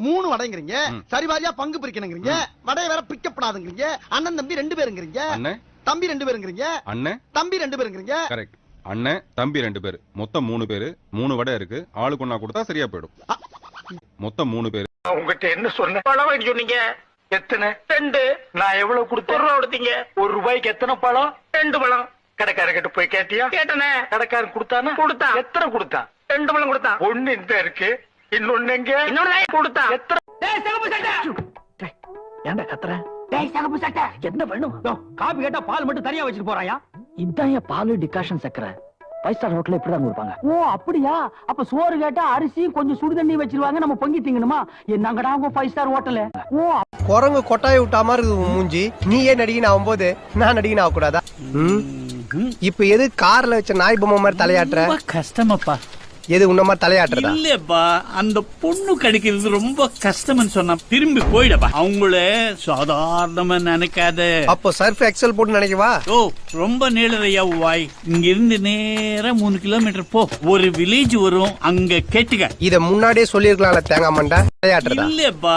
3 வடைங்கிறீங்க, சரிவாரியா பங்கு பிரிக்கணுங்கிறீங்க, வடைய வேற பிரிக்கப்படாதுங்கிறீங்க, அண்ணன் தம்பி 2 பேருங்கிறீங்க, தம்பி 2 பேருங்கிறீங்க, அண்ணன் தம்பி 2 பேருங்கிறீங்க. கரெக்ட். அண்ணன் தம்பி 2 பேரு, மொத்தம் 3 பேரு. 3 வடை இருக்கு, ஆளுக்கு ஒண்ணா கொடுத்தா சரியா போயிடும். மொத்தம் 3 பேரு. உங்ககிட்ட என்ன சொன்ன? பழம் வாங்கி சொன்னீங்க. எத்தனை? 2. நான் எவ்வளவு கொடுத்தேன்? 1 ரூபா கொடுத்தீங்க. 1 ரூபாய்க்கு எத்தனை பழம்? 2 பழம். கடைக்காரர்கிட்ட போய் கேட்டியா? கேட்டனே. கடைக்காரன் கொடுத்தானா? கொடுத்தான். எத்தனை கொடுத்தான்? 2 பழம் கொடுத்தான். 1 இந்த இருக்கு, இன்னொன்னு எங்க? இன்னொன்னு கொடுத்தான். எத்தனை? டேய் சகப்பு சட்டை. டேய் ஏன்டா கத்துற? டேய் சகப்பு சட்டை. என்ன வேணும்? காபி கேட்டா பால் மட்டும் தனியா வச்சிட்டு போறாயா? இதான் பால் டிகாஷன் சக்கரை. 5 ஸ்டார் ஹோட்டல்ல இப்படிதான் கொடுப்பாங்க. ஓ அப்படியா? அப்ப சோறு கேட்டா அரிசி கொஞ்சம் சுடு தண்ணி வச்சிருவாங்க, நம்ம பொங்கி திங்கணுமா? என்னங்கடா உங்க 5 ஸ்டார் ஹோட்டல்? ஓ குரங்கு கொட்டாய விட்டா மாதிரி இருக்குது மூஞ்சி. நீ ஏன் நடிகன் ஆகும்போது நான் நடிகன் ஆக கூடாதா? இப்ப எது கார்ல வச்ச நாய் பொம்மை மாதிரி தலையாட்டுற? கஷ்டமாப்பா. எது உன்ன மாதிரி தலையாட்டுறதா? இல்லப்பா, அந்த பொண்ணு கிடைக்கிறது ரொம்ப கஷ்டம்னு சொன்னா திரும்பி போயிடப்பா. அவங்கள சாதாரணமா நினைக்காத. அப்போ சர்ஃப் எக்ஸல் போட்டு நினைக்கவா? ஓ ரொம்ப நீளறையா வாய். இங்க இருந்து நேரா 3 கிலோமீட்டர் போ, ஒரு வில்லேஜ் வரும், அங்க கேட்டுக்க. இத முன்னாடியே சொல்லிருக்கலாம்ல தேங்காய் மண்டை. தலையாட்டுறதா? இல்லப்பா.